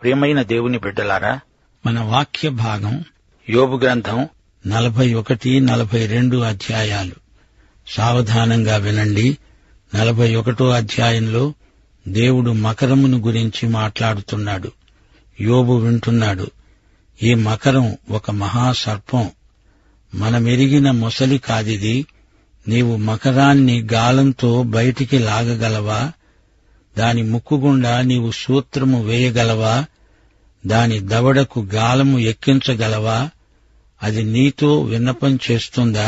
ప్రియమైన దేవుని బిడ్డలారా, మన వాక్య భాగం యోబు గ్రంథం 41, 42 అధ్యాయాలు. సావధానంగా వినండి. 41 అధ్యాయంలో దేవుడు మకరమును గురించి మాట్లాడుతున్నాడు. యోబు వింటున్నాడు. ఈ మకరం ఒక మహాసర్పం. మనమెరిగిన మొసలి కాదిది. నీవు మకరాన్ని గాలంతో బయటికి లాగగలవా? దాని ముక్కుగుండా నీవు సూత్రము వేయగలవా? దాని దవడకు గాలము ఎక్కించగలవా? అది నీతో విన్నపం చేస్తుందా?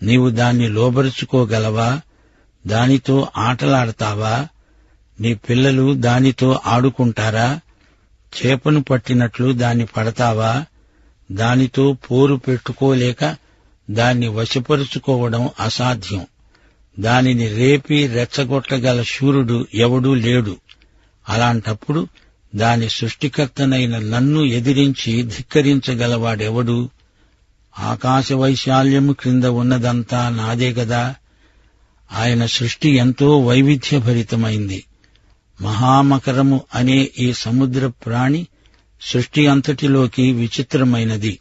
నీవు దాన్ని లోబరుచుకోగలవా? దానితో ఆటలాడతావా? నీ పిల్లలు దానితో ఆడుకుంటారా? చేపను పట్టినట్లు దాన్ని పడతావా? దానితో పోరు పెట్టుకోలేక దాన్ని వశపరుచుకోవడం అసాధ్యం. దానిని రేపి రెచ్చగొట్టగల శూరుడు ఎవడూ లేడు. అలాంటప్పుడు దాని సృష్టికర్తనైన నన్ను ఎదిరించి ధిక్కరించగలవాడెవడు? ఆకాశ వైశాల్యము క్రింద ఉన్నదంతా నాదే గదా. ఆయన సృష్టి ఎంతో వైవిధ్యభరితమైంది. మహామకరము అనే ఈ సముద్ర ప్రాణి సృష్టి అంతటిలోకి విచిత్రమైనది.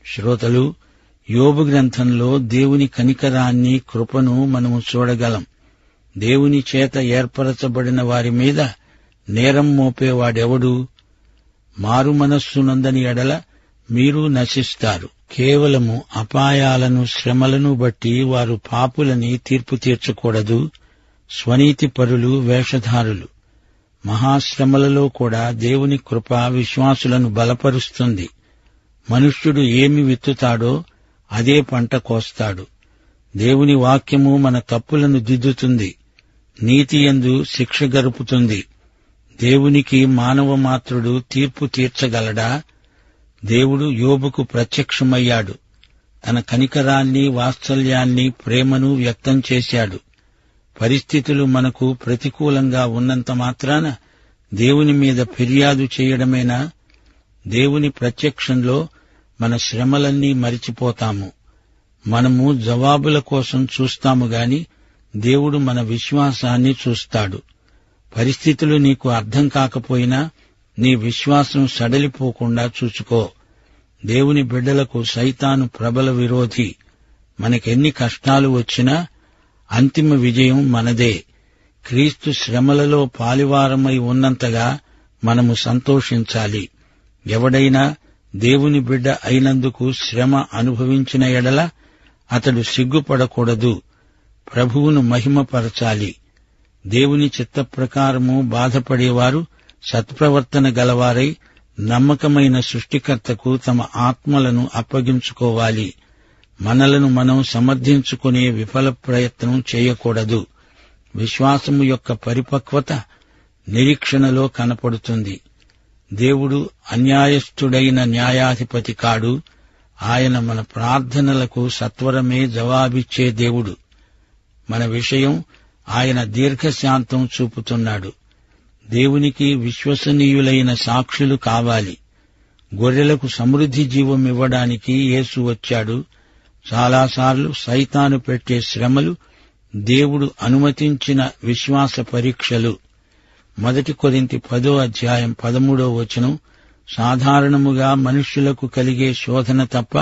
శ్రోతలు, యోబు గ్రంథంలో దేవుని కనికరాన్ని, కృపను మనము చూడగలం. దేవుని చేత ఏర్పరచబడిన వారి మీద నేరం మోపేవాడెవడు? మారు మనస్సునందని ఎడల మీరు నశిస్తారు. కేవలము అపాయాలను, శ్రమలను బట్టి వారు పాపులని తీర్పు తీర్చకూడదు. స్వనీతిపరులు, వేషధారులు. మహాశ్రమలలో కూడా దేవుని కృప విశ్వాసులను బలపరుస్తుంది. మనుష్యుడు ఏమి విత్తుతాడో అదే పంట కోస్తాడు. దేవుని వాక్యము మన తప్పులను దిద్దుతుంది. నీతియందు శిక్ష గరుపుతుంది. దేవునికి మానవ మాత్రుడు తీర్పు తీర్చగలడా? దేవుడు యోబుకు ప్రత్యక్షమయ్యాడు. తన కనికరాన్ని, వాత్సల్యాన్ని, ప్రేమను వ్యక్తం చేశాడు. పరిస్థితులు మనకు ప్రతికూలంగా ఉన్నంత మాత్రాన దేవుని మీద ఫిర్యాదు చేయడమేనా? దేవుని ప్రత్యక్షంలో మన శ్రమలన్నీ మరిచిపోతాము. మనము జవాబుల కోసం చూస్తాము గాని దేవుడు మన విశ్వాసాన్ని చూస్తాడు. పరిస్థితులు నీకు అర్థం కాకపోయినా నీ విశ్వాసం సడలిపోకుండా చూసుకో. దేవుని బిడ్డలకు సైతాను ప్రబల విరోధి. మనకెన్ని కష్టాలు వచ్చినా అంతిమ విజయం మనదే. క్రీస్తు శ్రమలలో పాలివారమై ఉన్నంతగా మనము సంతోషించాలి. ఎవడైనా దేవుని బిడ్డ అయినందుకు శ్రమ అనుభవించిన ఎడల అతడు సిగ్గుపడకూడదు. ప్రభువును మహిమపరచాలి. దేవుని చిత్త ప్రకారము బాధపడేవారు సత్ప్రవర్తన గలవారై నమ్మకమైన సృష్టికర్తకు తమ ఆత్మలను అప్పగించుకోవాలి. మనలను మనం సమర్థించుకునే విఫల ప్రయత్నం చేయకూడదు. విశ్వాసము యొక్క పరిపక్వత నిరీక్షణలో కనపడుతుంది. దేవుడు అన్యాయస్థుడైన న్యాయాధిపతి కాడు. ఆయన మన ప్రార్థనలకు సత్వరమే జవాబిచ్చే దేవుడు. మన విషయం ఆయన దీర్ఘశాంతం చూపుతున్నాడు. దేవునికి విశ్వసనీయులైన సాక్షులు కావాలి. గొర్రెలకు సమృద్ధి జీవం ఇవ్వడానికి యేసు వచ్చాడు. చాలాసార్లు సైతాను పెట్టే శ్రమలు దేవుడు అనుమతించిన విశ్వాస పరీక్షలు. 1 కొరింథీ 10:13 సాధారణముగా మనుష్యులకు కలిగే శోధన తప్ప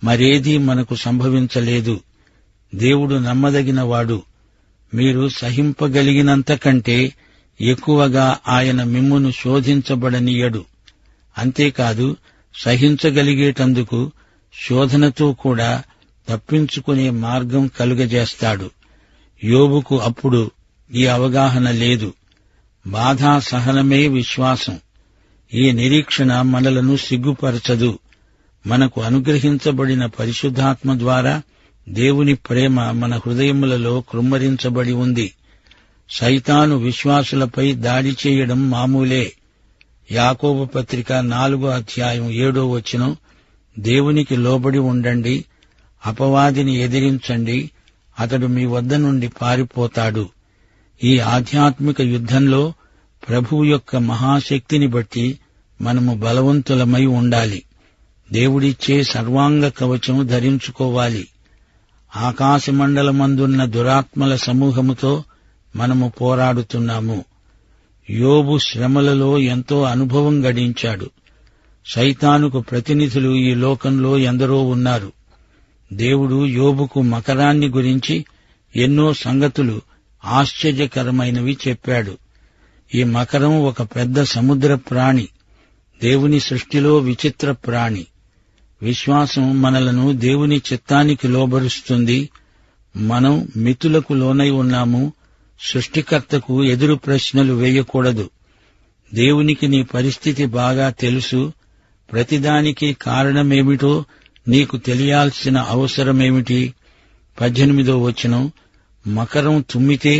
మరేదీ మనకు సంభవించలేదు. దేవుడు నమ్మదగినవాడు. మీరు సహింపగలిగినంతకంటే ఎక్కువగా ఆయన మిమ్మును శోధించబడనీయడు. అంతేకాదు, సహించగలిగేటందుకు శోధనతో కూడా తప్పించుకునే మార్గం కలుగజేస్తాడు. యోబుకు అప్పుడు ఈ అవగాహన లేదు. బాధా సహనమే విశ్వాసం. ఈ నిరీక్షణ మనలను సిగ్గుపరచదు. మనకు అనుగ్రహించబడిన పరిశుద్ధాత్మ ద్వారా దేవుని ప్రేమ మన హృదయములలో కృమ్మరించబడి ఉంది. సైతాను విశ్వాసులపై దాడి చేయడం మామూలే. యాకోబు పత్రిక 4:7 దేవునికి లోబడి ఉండండి, అపవాదిని ఎదిరించండి, అతడు మీ వద్ద నుండి పారిపోతాడు. ఈ ఆధ్యాత్మిక యుద్ధంలో ప్రభువు యొక్క మహాశక్తిని బట్టి మనము బలవంతులమై ఉండాలి. దేవుడిచ్చే సర్వాంగ కవచం ధరించుకోవాలి. ఆకాశమండలమందున్న దురాత్మల సమూహముతో మనము పోరాడుతున్నాము. యోబు శ్రమలలో ఎంతో అనుభవం గడించాడు. సైతానుకు ప్రతినిధులు ఈ లోకంలో ఎందరో ఉన్నారు. దేవుడు యోబుకు మకరాన్ని గురించి ఎన్నో సంగతులు ఆశ్చర్యకరమైనవి చెప్పాడు. ఈ మకరం ఒక పెద్ద సముద్ర ప్రాణి, దేవుని సృష్టిలో విచిత్ర ప్రాణి. విశ్వాసం మనలను దేవుని చిత్తానికి లోబరుస్తుంది. మనం మితులకు లోనై ఉన్నాము. సృష్టికర్తకు ఎదురు ప్రశ్నలు వేయకూడదు. దేవునికి నీ పరిస్థితి బాగా తెలుసు. ప్రతిదానికి కారణమేమిటో నీకు తెలియాల్సిన అవసరమేమిటి? 18వ వచనం, మకరం తుమ్మితే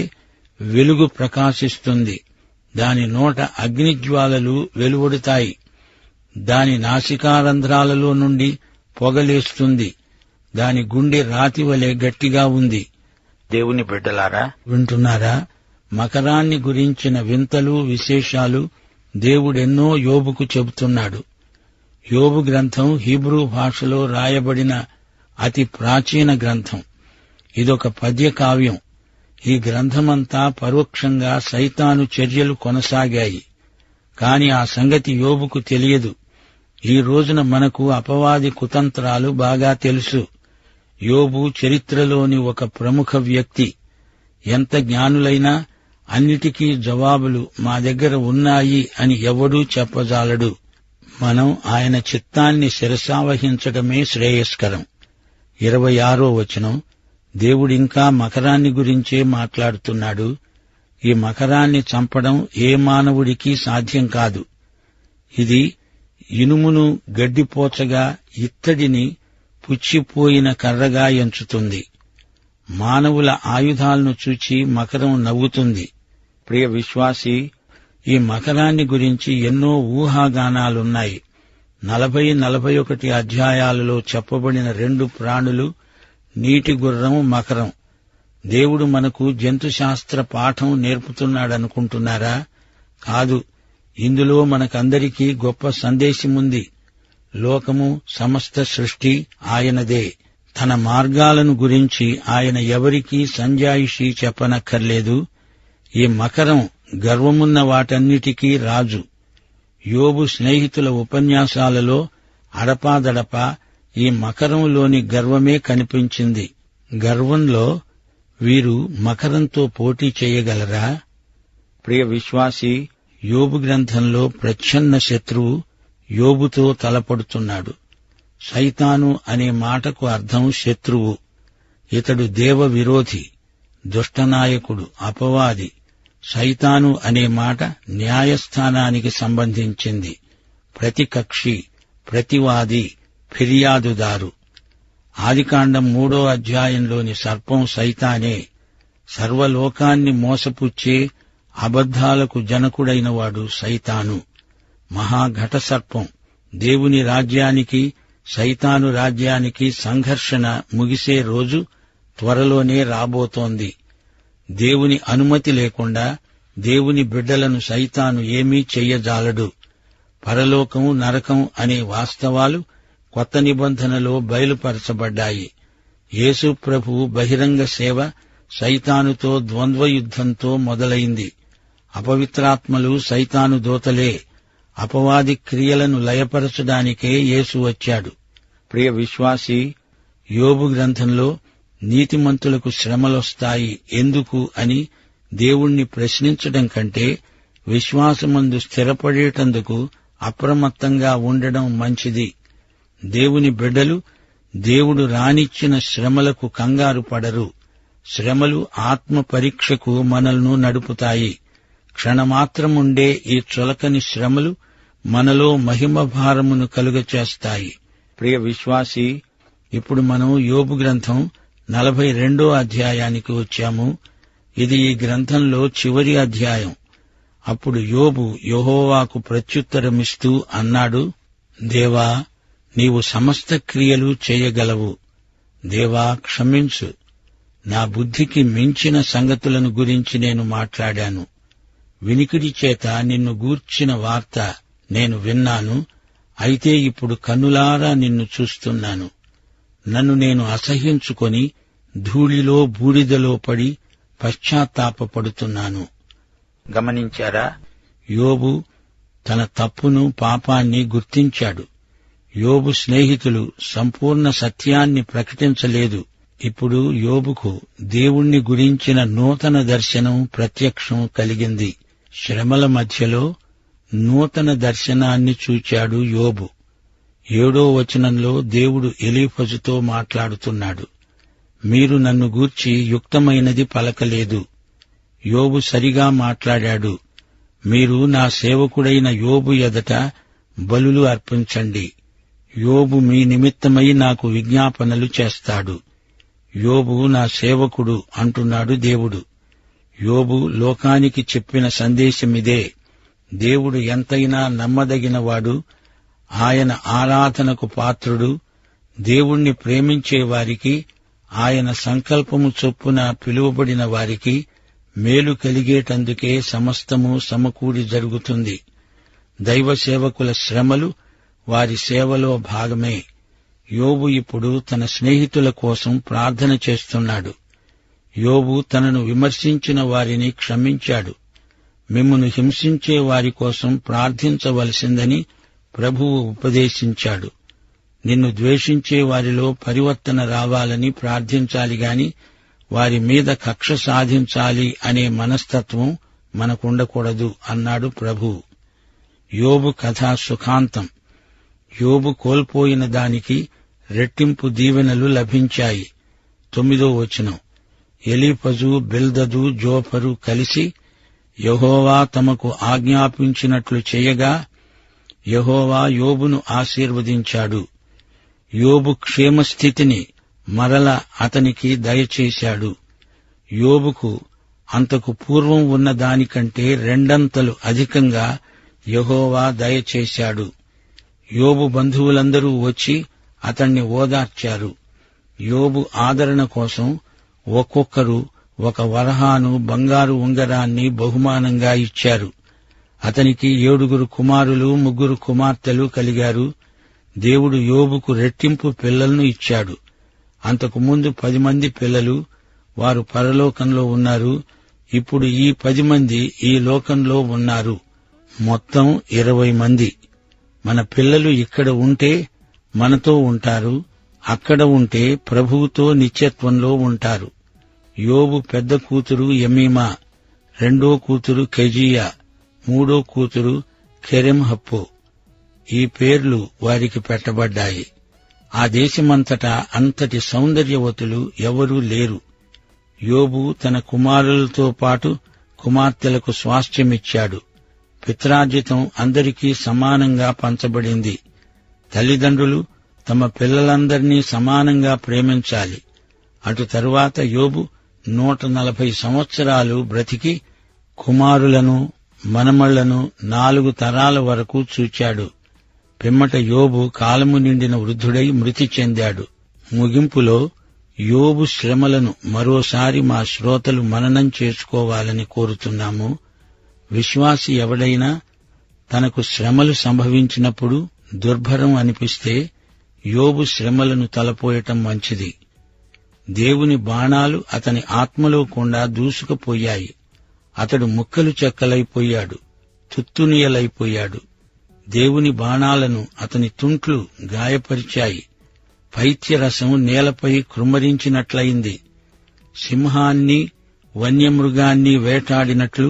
వెలుగు ప్రకాశిస్తుంది, దాని నోట అగ్నిజ్వాలలు వెలువడుతాయి, దాని నాసికారంధ్రాలలో నుండి పొగలేస్తుంది, దాని గుండె రాతివలె గట్టిగా ఉంది. దేవుని బిడ్డలారా, వింటున్నారా? మకరాన్ని గురించిన వింతలు విశేషాలు దేవుడెన్నో యోబుకు చెబుతున్నాడు. యోబు గ్రంథం హీబ్రూ భాషలో రాయబడిన అతి ప్రాచీన గ్రంథం. ఇదొక పద్యకావ్యం. ఈ గ్రంథమంతా పరోక్షంగా సైతాను చర్యలు కొనసాగాయి. కాని ఆ సంగతి యోబుకు తెలియదు. ఈ రోజున మనకు అపవాది కుతంత్రాలు బాగా తెలుసు. యోబు చరిత్రలోని ఒక ప్రముఖ వ్యక్తి. ఎంత జ్ఞానులైనా అన్నిటికీ జవాబులు మా దగ్గర ఉన్నాయి అని ఎవడూ చెప్పజాలడు. మనం ఆయన చిత్తాన్ని శిరసావహించడమే శ్రేయస్కరం. 26వ వచనం, దేవుడింకా మకరాన్ని గురించే మాట్లాడుతున్నాడు. ఈ మకరాన్ని చంపడం ఏ మానవుడికి సాధ్యం కాదు. ఇది ఇనుమును గడ్డిపోచగా, ఇత్తడిని పుచ్చిపోయిన కర్రగా ఎంచుతుంది. మానవుల ఆయుధాలను చూచి మకరం నవ్వుతుంది. ప్రియ విశ్వాసీ, ఈ మకరాన్ని గురించి ఎన్నో ఊహాగానాలున్నాయి. 40-41 అధ్యాయాలలో చెప్పబడిన 2 ప్రాణులు, నీటి గుర్రం, మకరం. దేవుడు మనకు జంతుశాస్త్ర పాఠం నేర్పుతున్నాడనుకుంటున్నారా? కాదు. ఇందులో మనకందరికీ గొప్ప సందేశముంది. లోకము, సమస్త సృష్టి ఆయనదే. తన మార్గాలను గురించి ఆయన ఎవరికీ సంజాయిషీ చెప్పనక్కర్లేదు. ఈ మకరం గర్వమున్న వాటన్నిటికీ రాజు. యోబు స్నేహితుల ఉపన్యాసాలలో అడపాదడపా ఈ మకరంలోని గర్వమే కనిపించింది. గర్వంలో వీరు మకరంతో పోటీ చేయగలరా? ప్రియ విశ్వాసీ, యోబు గ్రంథంలో ప్రచ్ఛన్న శత్రువు యోబుతో తలపడుతున్నాడు. సైతాను అనే మాటకు అర్థం శత్రువు. ఇతడు దేవ విరోధి, దుష్టనాయకుడు, అపవాది. సైతాను అనే మాట న్యాయస్థానానికి సంబంధించింది. ప్రతికక్షి, ప్రతివాది, ఫిర్యాదుదారు. ఆదికాండం 3వ అధ్యాయంలోని సర్పం సైతానే. సర్వలోకాన్ని మోసపుచ్చే అబద్ధాలకు జనకుడైనవాడు సైతాను. మహాఘట సర్పం. దేవుని రాజ్యానికి, సైతాను రాజ్యానికి సంఘర్షణ ముగిసే రోజు త్వరలోనే రాబోతోంది. దేవుని అనుమతి లేకుండా దేవుని బిడ్డలను సైతాను ఏమీ చెయ్యజాలడు. పరలోకం, నరకం అనే వాస్తవాలు కొత్త నిబంధనలో బయలుపరచబడ్డాయి. యేసు ప్రభువు బహిరంగ సేవ సైతానుతో ద్వంద్వయుద్ధంతో మొదలైంది. అపవిత్రాత్మలు సైతాను దూతలే. అపవాది క్రియలను లయపరచడానికే యేసు వచ్చాడు. ప్రియ విశ్వాసీ, యోబు గ్రంథంలో నీతిమంతులకు శ్రమలొస్తాయి ఎందుకు అని దేవుణ్ణి ప్రశ్నించడం కంటే విశ్వాసమందు స్థిరపడేటందుకు అప్రమత్తంగా ఉండడం మంచిది. దేవుని బిడ్డలు దేవుడు రానిచ్చిన శ్రమలకు కంగారు పడరు. శ్రమలు ఆత్మ పరీక్షకు మనల్ని నడుపుతాయి. క్షణమాత్రముండే ఈ చులకని శ్రమలు మనలో మహిమ భారమును కలుగచేస్తాయి. ప్రియ విశ్వాసీ, ఇప్పుడు మనం యోబు గ్రంథం 42వ అధ్యాయానికి వచ్చాము. ఇది ఈ గ్రంథంలో చివరి అధ్యాయం. అప్పుడు యోబు యెహోవాకు ప్రత్యుత్తరమిస్తూ అన్నాడు, దేవా, నీవు సమస్త క్రియలు చేయగలవు. దేవా, క్షమించు. నా బుద్ధికి మించిన సంగతులను గురించి నేను మాట్లాడాను. వినికిడి చేత నిన్ను గూర్చిన వార్త నేను విన్నాను. అయితే ఇప్పుడు కన్నులారా నిన్ను చూస్తున్నాను. నన్ను నేను అసహ్యించుకొని ధూళిలో బూడిదలో పడి పశ్చాత్తాపపడుతున్నాను. గమనించారా? యోబు తన తప్పును పాపాన్ని గుర్తించాడు. యోబు స్నేహితులు సంపూర్ణ సత్యాన్ని ప్రకటించలేదు. ఇప్పుడు యోబుకు దేవుణ్ణి గురించిన నూతన దర్శనం ప్రత్యక్షం కలిగింది. శ్రమల మధ్యలో నూతన దర్శనాన్ని చూచాడు యోబు. 7వ వచనంలో దేవుడు ఎలీఫజుతో మాట్లాడుతున్నాడు. మీరు నన్ను గూర్చి యుక్తమైనది పలకలేదు. యోబు సరిగా మాట్లాడాడు. మీరు నా సేవకుడైన యోబు ఎదట బలులు అర్పించండి. యోబు మీ నిమిత్తమై నాకు విజ్ఞాపనలు చేస్తాడు. యోబు నా సేవకుడు అంటున్నాడు దేవుడు. యోబు లోకానికి చెప్పిన సందేశమిదే. దేవుడు ఎంతైనా నమ్మదగినవాడు. ఆయన ఆరాధనకు పాత్రుడు. దేవుణ్ణి ప్రేమించే వారికి, ఆయన సంకల్పము చొప్పున పిలువబడిన వారికి మేలు కలిగేటందుకే సమస్తము సమకూడి జరుగుతుంది. దైవ సేవకుల శ్రమలు వారి సేవలో భాగమే. యోబు ఇప్పుడు తన స్నేహితుల కోసం ప్రార్థన చేస్తున్నాడు. యోబు తనను విమర్శించిన వారిని క్షమించాడు. మిమ్మును హింసించే వారి కోసం ప్రార్థించవలసిందని ప్రభువు ఉపదేశించాడు. నిన్ను ద్వేషించే వారిలో పరివర్తన రావాలని ప్రార్థించాలి గాని వారి మీద కక్ష సాధించాలి అనే మనస్తత్వం మనకుండకూడదు అన్నాడు ప్రభువు. యోబు కథ సుఖాంతం. యోబు కోల్పోయిన దానికి రెట్టింపు దీవెనలు లభించాయి. 9వ వచనం. ఎలీఫజు, బిల్దదు, జోఫరు కలిసి యెహోవా తమకు ఆజ్ఞాపించినట్లు చేయగా యెహోవా యోబును ఆశీర్వదించాడు. యోబు క్షేమస్థితిని మరల అతనికి దయచేశాడు. యోబుకు అంతకు పూర్వం ఉన్న దానికంటే 2 అధికంగా యెహోవా దయచేశాడు. యోబు బంధువులందరూ వచ్చి అతణ్ణి ఓదార్చారు. యోబు ఆదరణ కోసం ఒక్కొక్కరు ఒక వరహాను, బంగారు ఉంగరాన్ని బహుమానంగా ఇచ్చారు. అతనికి 7 కుమారులు, 3 కుమార్తెలు కలిగారు. దేవుడు యోబుకు రెట్టింపు పిల్లలను ఇచ్చాడు. అంతకు ముందు 10 మంది పిల్లలు, వారు పరలోకంలో ఉన్నారు. ఇప్పుడు ఈ 10 మంది ఈ లోకంలో ఉన్నారు. మొత్తం 20 మంది. మన పిల్లలు ఇక్కడ ఉంటే మనతో ఉంటారు, అక్కడ ఉంటే ప్రభువుతో నిత్యత్వంలో ఉంటారు. యోబు పెద్ద కూతురు యమీమా, 2వ కూతురు కెజీయా, 3వ కూతురు కెరెంహప్పు. ఈ పేర్లు వారికి పెట్టబడ్డాయి. ఆ దేశమంతటా అంతటి సౌందర్యవతులు ఎవరూ లేరు. యోబు తన కుమారులతో పాటు కుమార్తెలకు స్వాస్థ్యమిచ్చాడు. పిత్రార్జితం అందరికీ సమానంగా పంచబడింది. తల్లిదండ్రులు తమ పిల్లలందరినీ సమానంగా ప్రేమించాలి. అటు తరువాత యోబు 140 సంవత్సరాలు బ్రతికి కుమారులను, మనమళ్లను 4 తరాల వరకు చూచాడు. పిమ్మట యోబు కాలము నిండిన వృద్ధుడై మృతి చెందాడు. ముగింపులో యోబు శ్రమలను మరోసారి మా శ్రోతలు మననం చేసుకోవాలని కోరుతున్నాము. విశ్వాసి ఎవడైనా తనకు శ్రమలు సంభవించినప్పుడు దుర్భరం అనిపిస్తే యోబు శ్రమలను తలపోయటం మంచిది. దేవుని బాణాలు అతని ఆత్మలో గుండా దూసుకుపోయాయి. అతడు ముక్కలు చెక్కలైపోయాడు, తుత్తునియలైపోయాడు. దేవుని బాణాలను అతని తుంట్లు గాయపరిచాయి. పైత్యరసం నేలపై కృమ్మరించినట్లయింది. సింహాన్ని, వన్యమృగాన్ని వేటాడినట్లు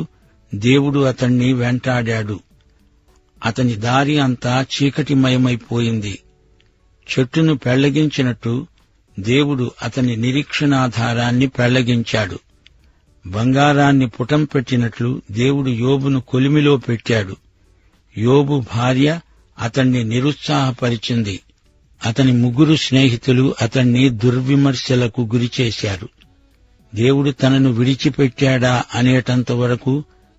దేవుడు అతణ్ణి వెంటాడాడు. అతని దారి అంతా చీకటిమయమైపోయింది. చెట్టును పెళ్లగించినట్టు దేవుడు అతని నిరీక్షణాధారాన్ని పెళ్లగించాడు. బంగారాన్ని పుటం పెట్టినట్లు దేవుడు యోబును కొలిమిలో పెట్టాడు. యోబు భార్య అతణ్ణి నిరుత్సాహపరిచింది. అతని 3 స్నేహితులు అతణ్ణి దుర్విమర్శలకు గురిచేశారు. దేవుడు తనను విడిచిపెట్టాడా అనేటంత వరకు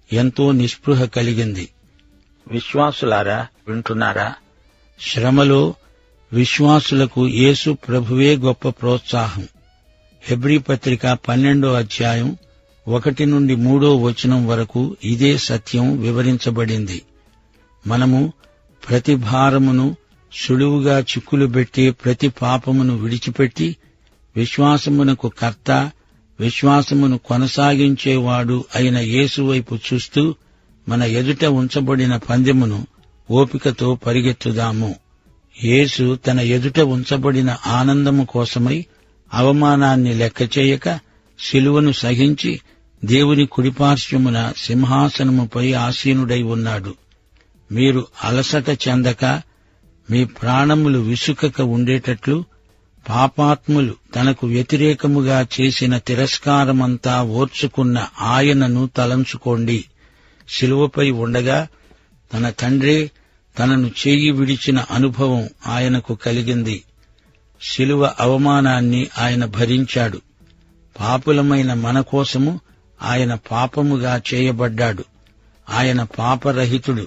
ఎంతో నిస్పృహ కలిగింది. విశ్వాసులారా వింటున్నారా? శ్రమలో విశ్వాసులకు యేసు ప్రభువే గొప్ప ప్రోత్సాహం. హెబ్రీ పత్రిక 12వ అధ్యాయం 1 నుండి 3వ వచనం వరకు ఇదే సత్యం వివరించబడింది. మనము ప్రతి భారమును, సులువుగా చిక్కులుబెట్టే ప్రతి పాపమును విడిచిపెట్టి విశ్వాసమునకు కర్త, విశ్వాసమును కొనసాగించేవాడు అయిన యేసు వైపు చూస్తూ మన ఎదుట ఉంచబడిన పందెమును ఓపికతో పరిగెత్తుదాము. యేసు తన ఎదుట ఉంచబడిన ఆనందము కోసమై అవమానాన్ని లెక్కచేయక శిలువను సహించి దేవుని కుడిపార్శ్వమున సింహాసనముపై ఆసీనుడై ఉన్నాడు. మీరు అలసట చెందక మీ ప్రాణములు విసుకక ఉండేటట్లు పాపాత్ములు తనకు వ్యతిరేకముగా చేసిన తిరస్కారమంతా ఓర్చుకున్న ఆయనను తలంచుకోండి. శిలువపై ఉండగా తన తండ్రే తనను చేయి విడిచిన అనుభవం ఆయనకు కలిగింది. శిలువ అవమానాన్ని ఆయన భరించాడు. పాపులమైన మన కోసము ఆయన పాపముగా చేయబడ్డాడు. ఆయన పాపరహితుడు.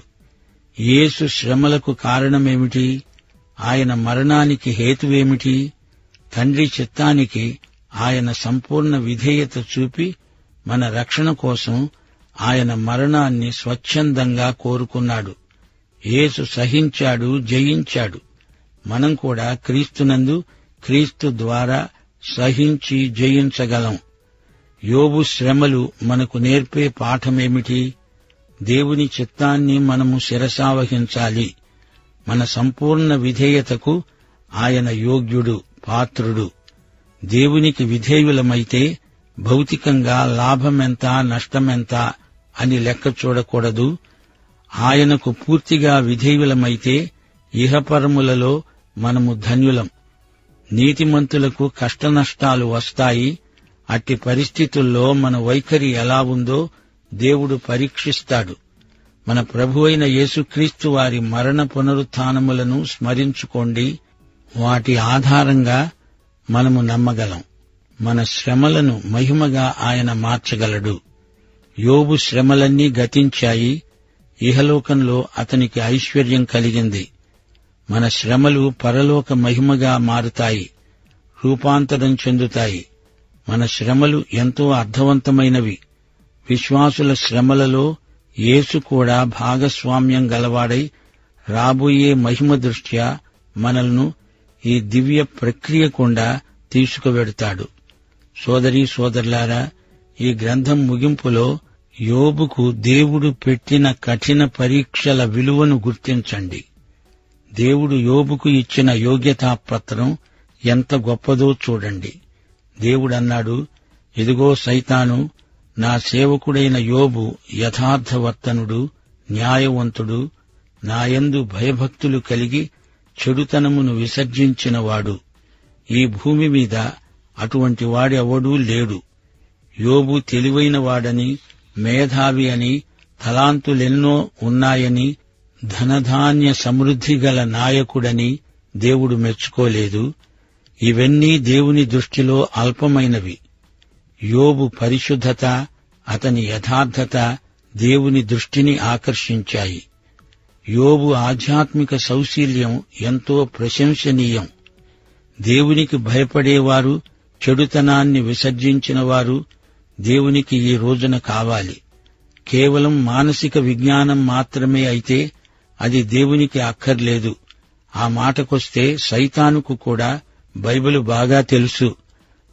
యేసు శ్రమలకు కారణమేమిటి? ఆయన మరణానికి హేతువేమిటి? తండ్రి చిత్తానికి ఆయన సంపూర్ణ విధేయత చూపి మన రక్షణ కోసం ఆయన మరణాన్ని స్వచ్ఛందంగా కోరుకున్నాడు. యేసు సహించాడు, జయించాడు. మనం కూడా క్రీస్తునందు, క్రీస్తు ద్వారా సహించి జయించగలం. యోబు శ్రమలు మనకు నేర్పే పాఠమేమిటి? దేవుని చిత్తాన్ని మనము శిరసావహించాలి. మన సంపూర్ణ విధేయతకు ఆయన యోగ్యుడు, పాత్రుడు. దేవునికి విధేయులమైతే భౌతికంగా లాభమెంత, నష్టమెంత అని లెక్క చూడకూడదు. ఆయనకు పూర్తిగా విధేయులమైతే ఇహపరములలో మనము ధన్యులం. నీతిమంతులకు కష్టనష్టాలు వస్తాయి. అట్టి పరిస్థితుల్లో మన వైఖరి ఎలా ఉందో దేవుడు పరీక్షిస్తాడు. మన ప్రభువైన యేసుక్రీస్తు వారి మరణ పునరుత్థానములను స్మరించుకోండి. వాటి ఆధారంగా మనము నమ్మగలం. మన శ్రమలను మహిమగా ఆయన మార్చగలడు. యోబు శ్రమలన్నీ గతించాయి. ఇహలోకంలో అతనికి ఐశ్వర్యం కలిగింది. మన శ్రమలు పరలోక మహిమగా మారుతాయి, రూపాంతరం చెందుతాయి. మన శ్రమలు ఎంతో అర్థవంతమైనవి. విశ్వాసుల శ్రమలలో యేసు కూడా భాగస్వామ్యం గలవాడై రాబోయే మహిమ దృష్ట్యా మనల్ని ఈ దివ్య ప్రక్రియ గుండా తీసుకువెడతాడు. సోదరీ సోదరులారా, ఈ గ్రంథం ముగింపులో యోబుకు దేవుడు పెట్టిన కఠిన పరీక్షల విలువను గుర్తించండి. దేవుడు యోబుకు ఇచ్చిన యోగ్యతాపత్రం ఎంత గొప్పదో చూడండి. దేవుడన్నాడు, ఇదిగో సైతాను, నా సేవకుడైన యోబు యథార్థవర్తనుడు, న్యాయవంతుడు, నాయందు భయభక్తులు కలిగి చెడుతనమును విసర్జించినవాడు. ఈ భూమి మీద అటువంటి వాడెవడూ లేడు. యోబు తెలివైనవాడని, మేధావి అని, తలాంతులెన్నో ఉన్నాయని, ధనధాన్య సమృద్ధి గల నాయకుడని దేవుడు మెచ్చుకోలేదు. ఇవన్నీ దేవుని దృష్టిలో అల్పమైనవి. యోబు పరిశుద్ధత, అతని యథార్థత దేవుని దృష్టిని ఆకర్షించాయి. యోబు ఆధ్యాత్మిక సౌశీల్యం ఎంతో ప్రశంసనీయం. దేవునికి భయపడేవారు, చెడుతనాన్ని విసర్జించినవారు దేవునికి ఈ రోజున కావాలి. కేవలం మానసిక విజ్ఞానం మాత్రమే అయితే అది దేవునికి అక్కర్లేదు. ఆ మాటకొస్తే సైతానుకు కూడా బైబిలు బాగా తెలుసు.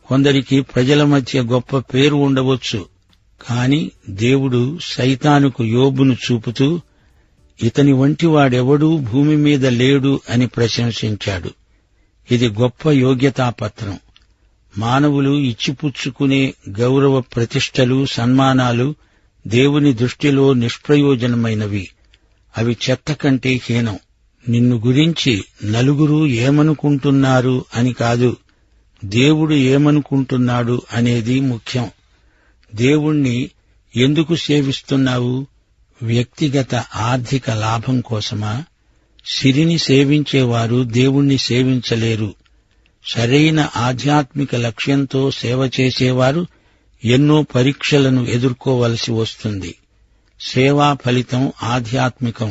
కొందరికి ప్రజల మధ్య గొప్ప పేరు ఉండవచ్చు. కాని దేవుడు సైతానుకు యోబును చూపుతూ ఇతని వంటి వాడెవడూ భూమి మీద లేడు అని ప్రశంసించాడు. ఇది గొప్ప యోగ్యతాపత్రం. మానవులు ఇచ్చిపుచ్చుకునే గౌరవ ప్రతిష్టలు, సన్మానాలు దేవుని దృష్టిలో నిష్ప్రయోజనమైనవి. అవి చెత్త కంటే హీనం. నిన్ను గురించి నలుగురు ఏమనుకుంటున్నారు అని కాదు, దేవుడు ఏమనుకుంటున్నాడు అనేది ముఖ్యం. దేవుణ్ణి ఎందుకు సేవిస్తున్నావు? వ్యక్తిగత ఆర్థిక లాభం కోసమా? సిరిని సేవించేవారు దేవుణ్ణి సేవించలేరు. సరైన ఆధ్యాత్మిక లక్ష్యంతో సేవ చేసేవారు ఎన్నో పరీక్షలను ఎదుర్కోవలసి వస్తుంది. సేవా ఫలితం ఆధ్యాత్మికం.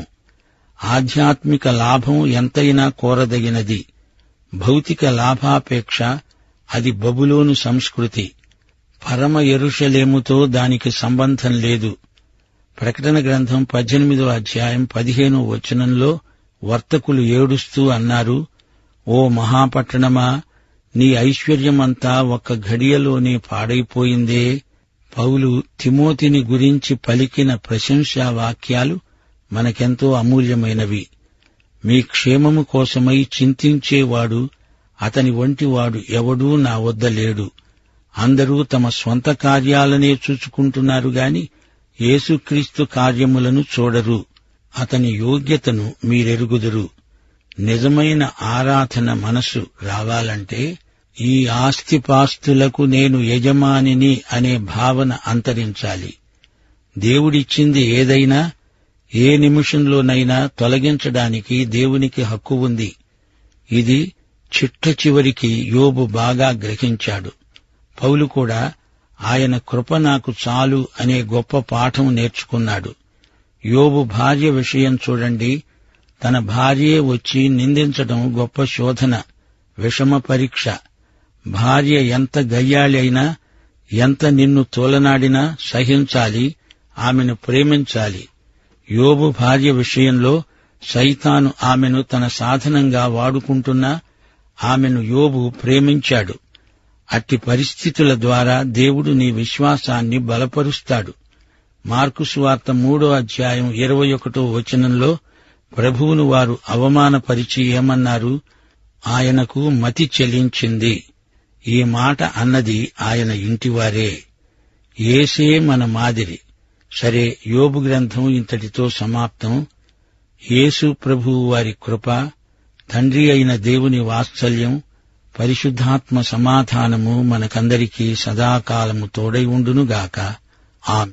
ఆధ్యాత్మిక లాభం ఎంతైనా కోరదగినది. భౌతిక లాభాపేక్ష అది బబులోను సంస్కృతి. పరమ యెరూషలేముతో దానికి సంబంధం లేదు. ప్రకటన గ్రంథం 18వ అధ్యాయం 15వ వచనంలో వర్తకులు ఏడుస్తూ అన్నారు, ఓ మహాపట్టణమా, నీ ఐశ్వర్యమంతా ఒక్క ఘడియలోనే పాడైపోయిందే. పౌలు తిమోతిని గురించి పలికిన ప్రశంసా వాక్యాలు మనకెంతో అమూల్యమైనవి. మీ క్షేమము కోసమై చింతించేవాడు అతని వంటివాడు ఎవడూ నా వద్ద లేడు. అందరూ తమ స్వంత కార్యాలనే చూచుకుంటున్నారు గాని యేసుక్రీస్తు కార్యములను చూడరు. అతని యోగ్యతను మీరెరుగుదురు. నిజమైన ఆరాధన మనసు రావాలంటే ఈ ఆస్తిపాస్తులకు నేను యజమానిని అనే భావన అంతరించాలి. దేవుడిచ్చింది ఏదైనా ఏ నిమిషంలోనైనా తొలగించడానికి దేవునికి హక్కు ఉంది. ఇది చిట్ట చివరికి యోబు బాగా గ్రహించాడు. పౌలు కూడా ఆయన కృప నాకు చాలు అనే గొప్ప పాఠం నేర్చుకున్నాడు. యోబు భార్య విషయం చూడండి. తన భార్యే వచ్చి నిందించడం గొప్ప శోధన, విషమ పరీక్ష. భార్య ఎంత గయ్యాళి అయినా, ఎంత నిన్ను తోలనాడినా సహించాలి, ఆమెను ప్రేమించాలి. యోబు భార్య విషయంలో సైతాను ఆమెను తన సాధనంగా వాడుకుంటున్నా ఆమెను యోబు ప్రేమించాడు. అట్టి పరిస్థితుల ద్వారా దేవుడు నీ విశ్వాసాన్ని బలపరుస్తాడు. మార్కు సువార్త 3:21 ప్రభువును వారు అవమానపరిచి ఏమన్నారు? ఆయనకు మతి చెలించింది. ఈ మాట అన్నది ఆయన ఇంటివారే. యేసే మన మాదిరి. సరే, యోబు గ్రంథం ఇంతటితో సమాప్తం. యేసు ప్రభువు వారి కృప, తండ్రి అయిన దేవుని వాత్సల్యం, పరిశుద్ధాత్మ సమాధానము మనకందరికీ సదాకాలము తోడై ఉండునుగాక. ఆమేన్.